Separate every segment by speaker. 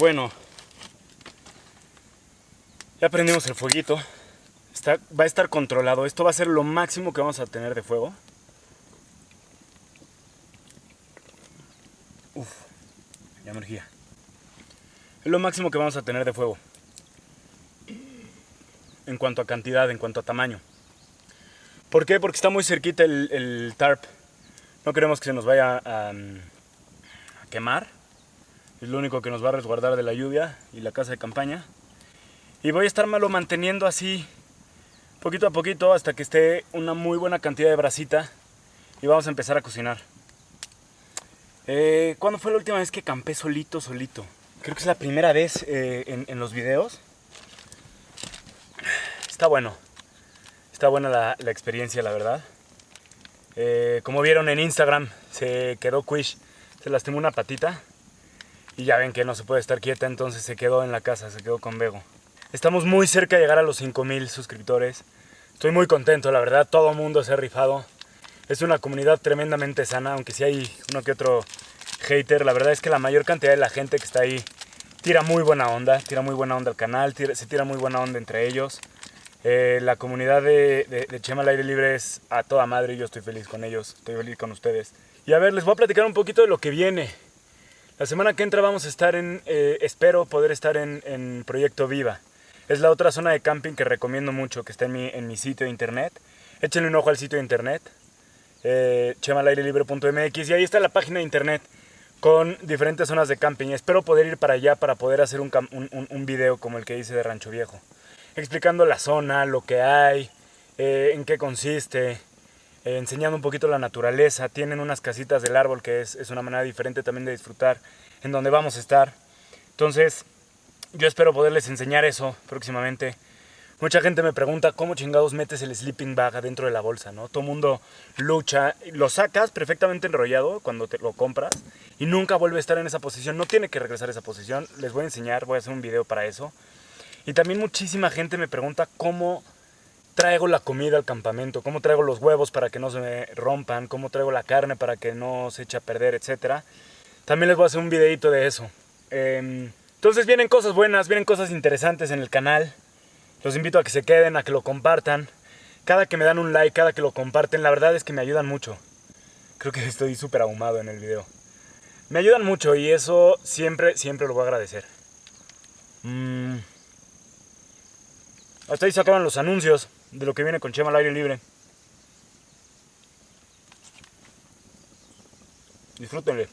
Speaker 1: Bueno, ya prendimos el fueguito. Va a estar controlado. Esto va a ser lo máximo que vamos a tener de fuego. Uf, ya energía. Es lo máximo que vamos a tener de fuego. En cuanto a cantidad, en cuanto a tamaño. ¿Por qué? Porque está muy cerquita el tarp. No queremos que se nos vaya a quemar. Es lo único que nos va a resguardar de la lluvia y la casa de campaña. Y voy a estar malo manteniendo así, poquito a poquito, hasta que esté una muy buena cantidad de brasita. Y vamos a empezar a cocinar. ¿Cuándo fue la última vez que campé solito? Creo que es la primera vez en los videos. Está bueno. Está buena la experiencia, la verdad. Como vieron en Instagram, se quedó Quish, se lastimó una patita. Y ya ven que no se puede estar quieta, entonces se quedó en la casa, se quedó con Bego. Estamos muy cerca de llegar a los 5000 suscriptores. Estoy muy contento, la verdad, todo el mundo se ha rifado. Es una comunidad tremendamente sana, aunque sí hay uno que otro hater. La verdad es que la mayor cantidad de la gente que está ahí tira muy buena onda al canal, se tira muy buena onda entre ellos. La comunidad de Chema al aire libre es a toda madre y yo estoy feliz con ellos, estoy feliz con ustedes. Y a ver, les voy a platicar un poquito de lo que viene. La semana que entra vamos a estar espero poder estar en Proyecto Viva. Es la otra zona de camping que recomiendo mucho, que está en mi sitio de internet. Échenle un ojo al sitio de internet, chemalairelibre.mx, y ahí está la página de internet con diferentes zonas de camping. Espero poder ir para allá para poder hacer un video como el que hice de Rancho Viejo, explicando la zona, lo que hay, en qué consiste, enseñando un poquito la naturaleza. Tienen unas casitas del árbol que es una manera diferente también de disfrutar en donde vamos a estar. Entonces yo espero poderles enseñar eso próximamente. Mucha gente me pregunta cómo chingados metes el sleeping bag adentro de la bolsa, ¿no? Todo mundo lucha, lo sacas perfectamente enrollado cuando te lo compras y nunca vuelve a estar en esa posición. No tiene que regresar a esa posición. Les voy a enseñar, voy a hacer un video para eso. Y también muchísima gente me pregunta cómo traigo la comida al campamento, cómo traigo los huevos para que no se me rompan, cómo traigo la carne para que no se eche a perder, etc. También les voy a hacer un videito de eso. Entonces vienen cosas buenas, vienen cosas interesantes en el canal. Los invito a que se queden, a que lo compartan. Cada que me dan un like, cada que lo comparten, la verdad es que me ayudan mucho. Creo que estoy súper ahumado en el video. Me ayudan mucho y eso siempre lo voy a agradecer. Hasta ahí se acaban los anuncios de lo que viene con Chema al aire libre. Disfrútenle.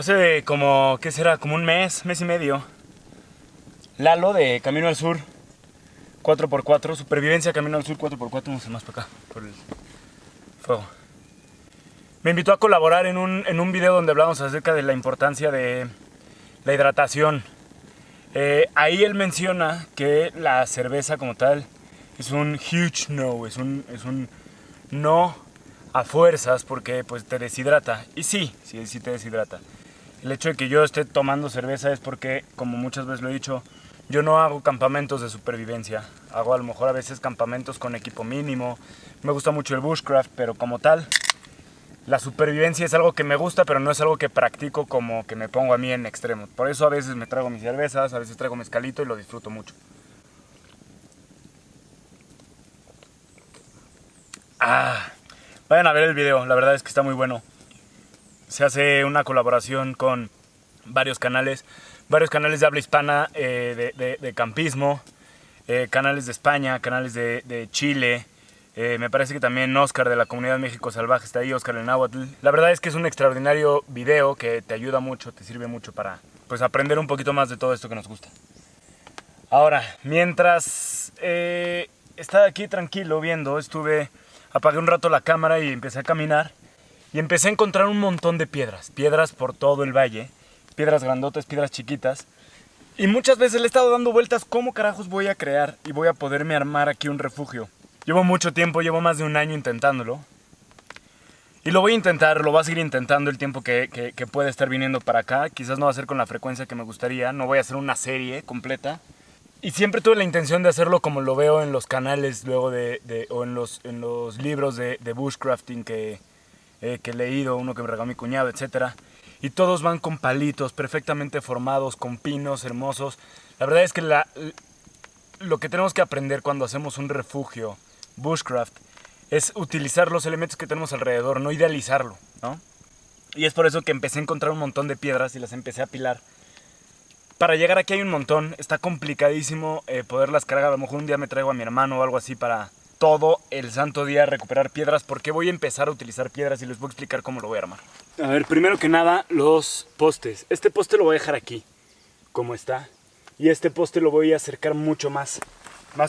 Speaker 1: Hace como, ¿qué será? Como un mes y medio. Lalo de Camino al Sur 4x4, Supervivencia Camino al Sur 4x4, no sé más para acá, por el fuego. Me invitó a colaborar en un video donde hablamos acerca de la importancia de la hidratación. Ahí él menciona que la cerveza como tal es un huge no, es un no a fuerzas porque pues te deshidrata. Y sí te deshidrata. El hecho de que yo esté tomando cerveza es porque, como muchas veces lo he dicho, yo no hago campamentos de supervivencia. Hago a lo mejor a veces campamentos con equipo mínimo. Me gusta mucho el bushcraft, pero como tal, la supervivencia es algo que me gusta, pero no es algo que practico como que me pongo a mí en extremo. Por eso a veces me traigo mis cervezas, a veces traigo mezcalito y lo disfruto mucho. Vayan a ver el video, la verdad es que está muy bueno. Se hace una colaboración con varios canales de habla hispana de campismo, canales de España, canales de Chile. Me parece que también Oscar de la Comunidad México Salvaje está ahí, Oscar el Náhuatl. La verdad es que es un extraordinario video que te ayuda mucho, te sirve mucho para pues, aprender un poquito más de todo esto que nos gusta. Ahora, mientras estaba aquí tranquilo viendo, apagué un rato la cámara y empecé a caminar. Y empecé a encontrar un montón de piedras por todo el valle, piedras grandotas, piedras chiquitas. Y muchas veces le he estado dando vueltas, ¿cómo carajos voy a crear y voy a poderme armar aquí un refugio? Llevo mucho tiempo, llevo más de un año intentándolo. Y lo voy a intentar, lo voy a seguir intentando el tiempo que pueda estar viniendo para acá. Quizás no va a ser con la frecuencia que me gustaría, no voy a hacer una serie completa. Y siempre tuve la intención de hacerlo como lo veo en los canales luego o en los libros de bushcrafting que he leído, uno que me regaló mi cuñado, etc. Y todos van con palitos perfectamente formados, con pinos hermosos. La verdad es que lo que tenemos que aprender cuando hacemos un refugio bushcraft es utilizar los elementos que tenemos alrededor, no idealizarlo, ¿no? Y es por eso que empecé a encontrar un montón de piedras y las empecé a apilar. Para llegar aquí hay un montón, está complicadísimo poderlas cargar. A lo mejor un día me traigo a mi hermano o algo así para todo el santo día recuperar piedras, porque voy a empezar a utilizar piedras y les voy a explicar cómo lo voy a armar. A ver, primero que nada, los postes. Este poste lo voy a dejar aquí, como está. Y este poste lo voy a acercar mucho más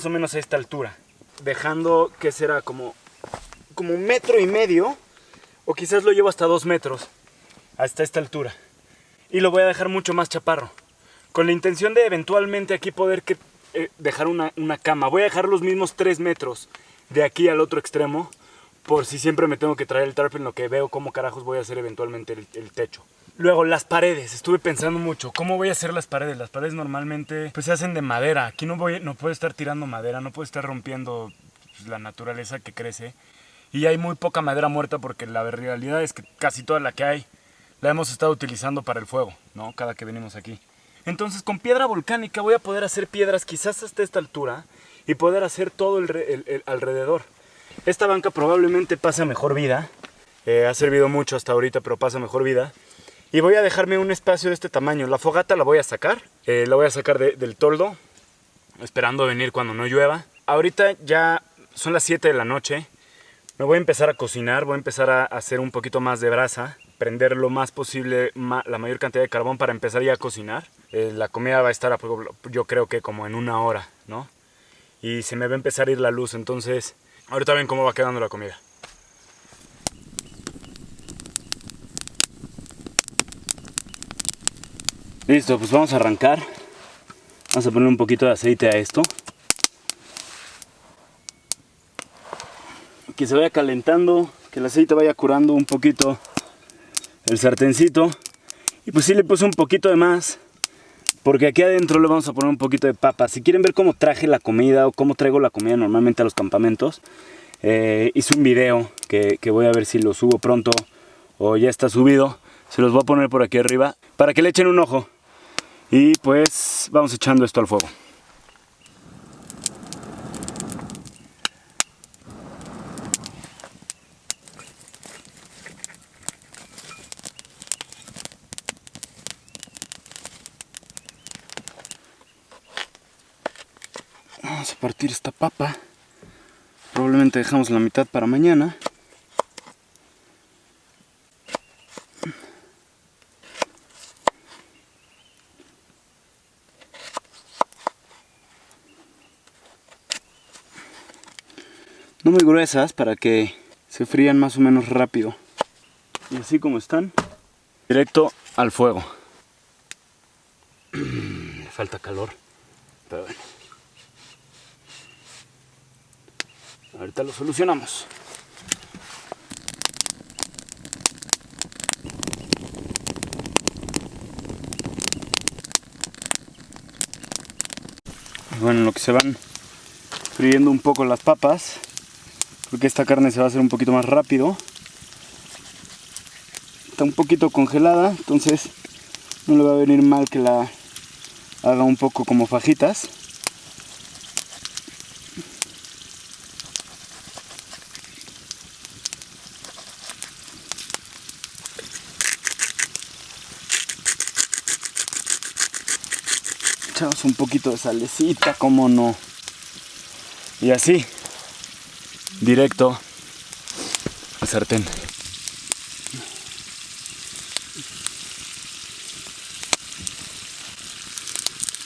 Speaker 1: o menos a esta altura. Dejando, que será como 1,5 metros, o quizás lo llevo hasta 2 metros, hasta esta altura. Y lo voy a dejar mucho más chaparro, con la intención de eventualmente aquí poder dejar una cama. Voy a dejar los mismos 3 metros de aquí al otro extremo, por si siempre me tengo que traer el tarp en lo que veo cómo carajos voy a hacer eventualmente el techo. Luego, las paredes. Estuve pensando mucho, ¿cómo voy a hacer las paredes? Las paredes normalmente pues, se hacen de madera. Aquí no puedo estar tirando madera, no puedo estar rompiendo pues, la naturaleza que crece. Y hay muy poca madera muerta porque la realidad es que casi toda la que hay la hemos estado utilizando para el fuego, ¿no? Cada que venimos aquí. Entonces con piedra volcánica voy a poder hacer piedras quizás hasta esta altura y poder hacer todo el alrededor. Esta banca probablemente pasa mejor vida. Ha servido mucho hasta ahorita, pero pasa mejor vida. Y voy a dejarme un espacio de este tamaño. La fogata la voy a sacar. La voy a sacar del toldo, esperando venir cuando no llueva. Ahorita ya son las 7 de la noche. Me voy a empezar a cocinar. Voy a empezar a hacer un poquito más de brasa. Prender lo más posible la mayor cantidad de carbón para empezar ya a cocinar. La comida va a estar, yo creo que como en 1 hora, ¿no? Y se me va a empezar a ir la luz. Entonces, ahorita ven cómo va quedando la comida. Listo, pues vamos a arrancar. Vamos a poner un poquito de aceite a esto. Que se vaya calentando, que el aceite vaya curando un poquito el sartencito. Y pues sí le puse un poquito de más, porque aquí adentro le vamos a poner un poquito de papa. Si quieren ver cómo traje la comida o cómo traigo la comida normalmente a los campamentos, hice un video que voy a ver si lo subo pronto o ya está subido. Se los voy a poner por aquí arriba para que le echen un ojo. Y pues vamos echando esto al fuego. Vamos a partir esta papa. Probablemente dejamos la mitad para mañana. no muy gruesas para que se frían más o menos rápido. Y así como están, directo al fuego. Le falta calor, pero bueno. Ahorita lo solucionamos. Bueno, en lo que se van friendo un poco las papas, porque esta carne se va a hacer un poquito más rápido. Está un poquito congelada, entonces no le va a venir mal que la haga un poco como fajitas. Echamos un poquito de salecita, como no. Y así, directo al sartén.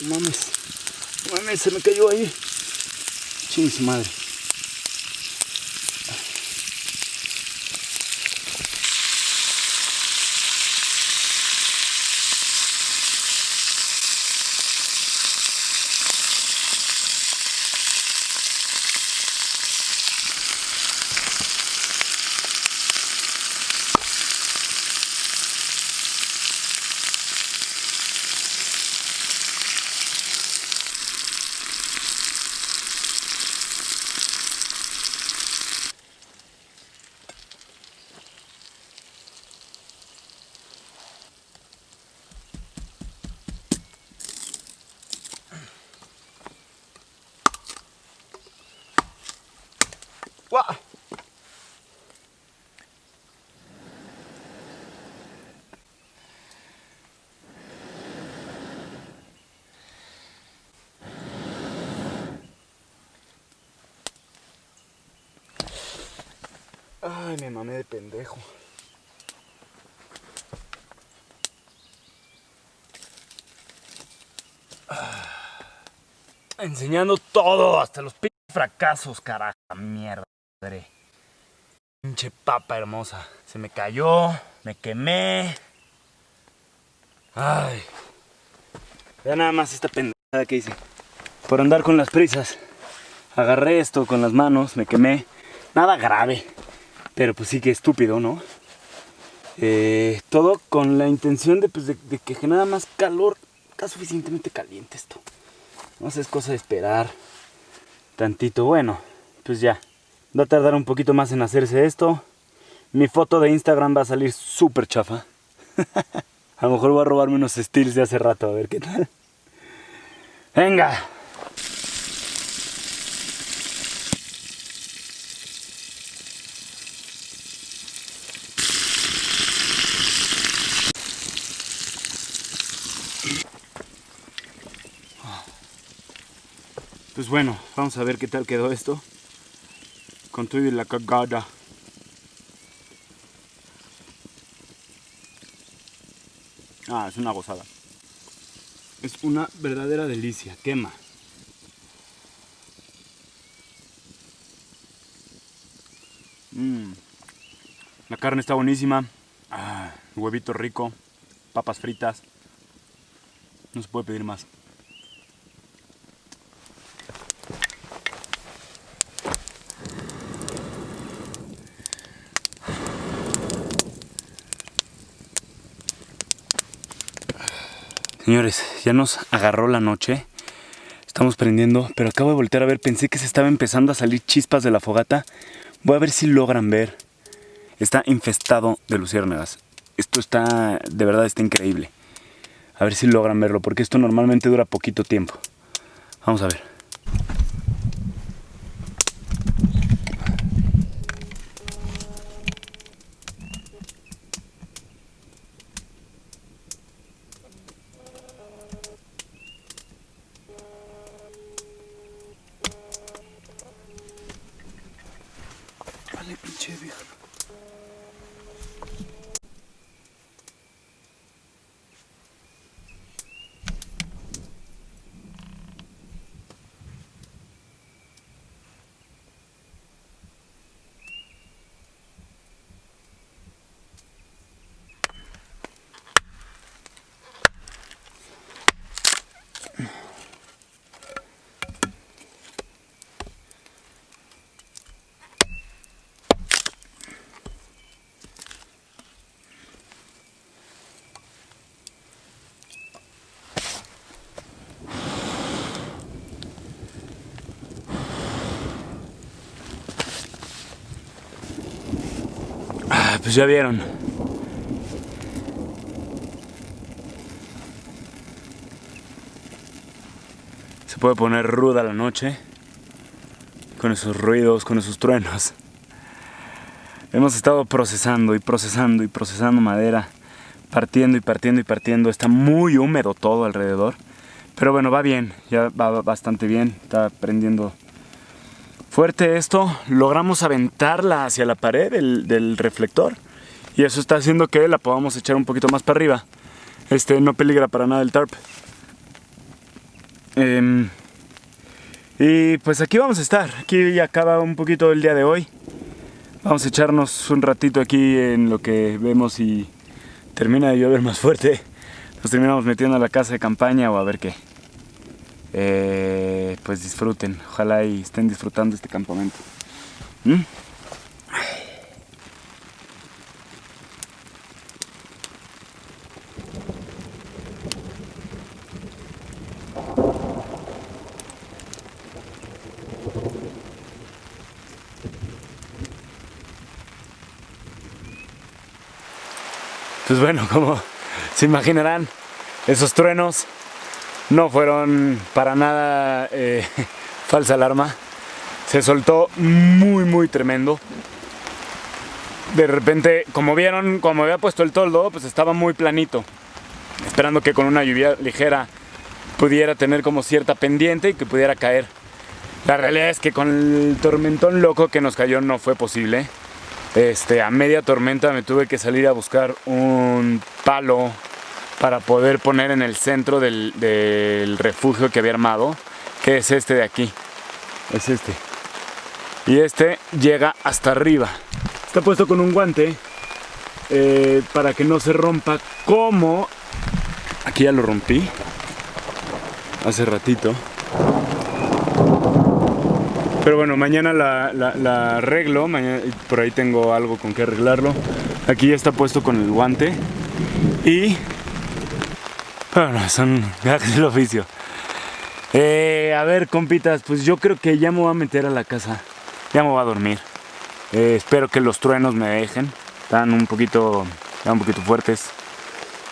Speaker 1: Mames, mames, se me cayó ahí. Chingue su madre. ¡Guau! Ay, me mamé de pendejo. Enseñando todo, hasta los fracasos, carajo. Mierda. Pinche papa hermosa. Se me cayó, me quemé. Ay. Vean nada más esta pendejada que hice. Por andar con las prisas. Agarré esto con las manos, me quemé. Nada grave. Pero pues sí que estúpido, ¿no? Todo con la intención de que genera más calor. Está suficientemente caliente esto. No sé, es cosa de esperar tantito. Bueno, pues ya. Va a tardar un poquito más en hacerse esto. Mi foto de Instagram va a salir súper chafa. A lo mejor voy a robarme unos stills de hace rato, a ver qué tal. ¡Venga! Pues bueno, vamos a ver qué tal quedó esto. Con todo y la cagada. Ah, es una gozada. Es una verdadera delicia. Quema. La carne está buenísima. Huevito rico. Papas fritas. No se puede pedir más. Señores, ya nos agarró la noche. Estamos prendiendo, pero acabo de voltear a ver. Pensé que se estaba empezando a salir chispas de la fogata. Voy a ver si logran ver. Está infestado de luciérnagas. Esto está, de verdad está increíble. A ver si logran verlo, porque esto normalmente dura poquito tiempo. Vamos a ver. Vale, pinche vieja. Pues ya vieron. Se puede poner ruda la noche con esos ruidos, con esos truenos. Hemos estado procesando y procesando y procesando madera, partiendo y partiendo y partiendo. Está muy húmedo todo alrededor, pero bueno, va bien, ya va bastante bien. Está prendiendo fuerte esto. Logramos aventarla hacia la pared del reflector y eso está haciendo que la podamos echar un poquito más para arriba. No peligra para nada el tarp. Y pues aquí vamos a estar. Aquí ya acaba un poquito el día de hoy. Vamos a echarnos un ratito aquí en lo que vemos y termina de llover más fuerte. Nos terminamos metiendo a la casa de campaña o a ver qué. Pues disfruten. Ojalá y estén disfrutando este campamento. Pues bueno, como se imaginarán, esos truenos no fueron para nada falsa alarma. Se soltó muy tremendo. De repente, como vieron, como había puesto el toldo, pues estaba muy planito, esperando que con una lluvia ligera pudiera tener como cierta pendiente y que pudiera caer. La realidad es que con el tormentón loco que nos cayó no fue posible. A media tormenta me tuve que salir a buscar un palo para poder poner en el centro del refugio que había armado, que es este de aquí. Es este. Y este llega hasta arriba. Está puesto con un guante para que no se rompa, como aquí ya lo rompí hace ratito. Pero bueno, mañana la arreglo, mañana, por ahí tengo algo con que arreglarlo. Aquí ya está puesto con el guante. Y bueno, son gajes del oficio. A ver, compitas, pues yo creo que ya me voy a meter a la casa. Ya me voy a dormir. Espero que los truenos me dejen. Están un poquito fuertes.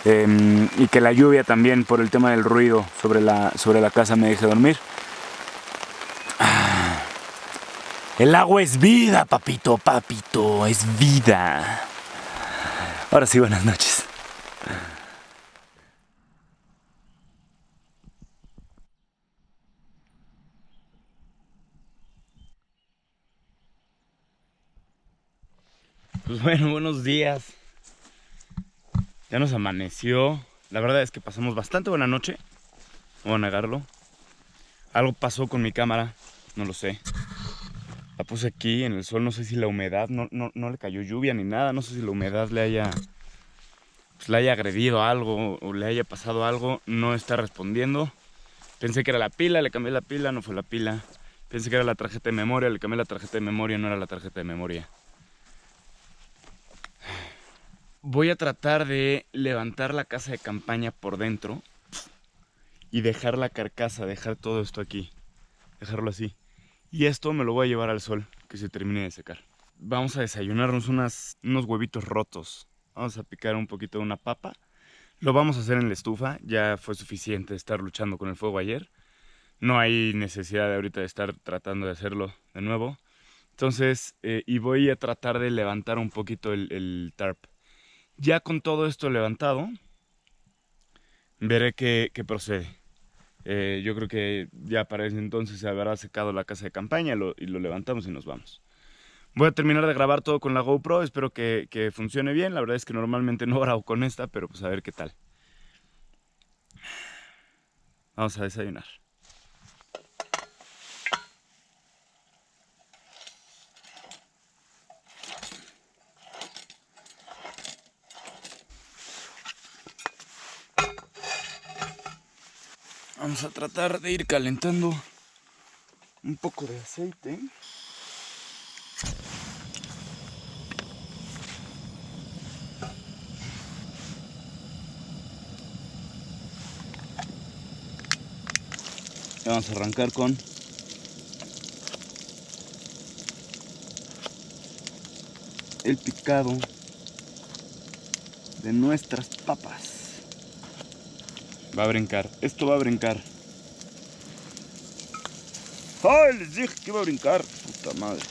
Speaker 1: Y que la lluvia también, por el tema del ruido sobre la casa, me deje dormir. El agua es vida, papito, es vida. Ahora sí, buenas noches. Pues bueno, buenos días. Ya nos amaneció. La verdad es que pasamos bastante buena noche. No voy a negarlo. Algo pasó con mi cámara, no lo sé. La puse aquí en el sol, no sé si la humedad, no le cayó lluvia ni nada, no sé si la humedad le haya agredido algo o le haya pasado algo, no está respondiendo. Pensé que era la pila, le cambié la pila, no fue la pila. Pensé que era la tarjeta de memoria, le cambié la tarjeta de memoria, no era la tarjeta de memoria. Voy a tratar de levantar la casa de campaña por dentro y dejar la carcasa, dejar todo esto aquí, dejarlo así. Y esto me lo voy a llevar al sol, que se termine de secar. Vamos a desayunarnos unos huevitos rotos. Vamos a picar un poquito de una papa. Lo vamos a hacer en la estufa. Ya fue suficiente estar luchando con el fuego ayer. No hay necesidad de ahorita de estar tratando de hacerlo de nuevo. Entonces, y voy a tratar de levantar un poquito el tarp. Ya con todo esto levantado, veré qué procede. Yo creo que ya para ese entonces se habrá secado la casa de campaña y lo levantamos y nos vamos. Voy a terminar de grabar todo con la GoPro, espero que funcione bien. La verdad es que normalmente no grabo con esta, pero pues a ver qué tal. Vamos a desayunar. Vamos a tratar de ir calentando un poco de aceite. Y vamos a arrancar con el picado
Speaker 2: de nuestras papas. Va a brincar, esto va a brincar. ¡Ay! Les dije que iba a brincar. Puta madre.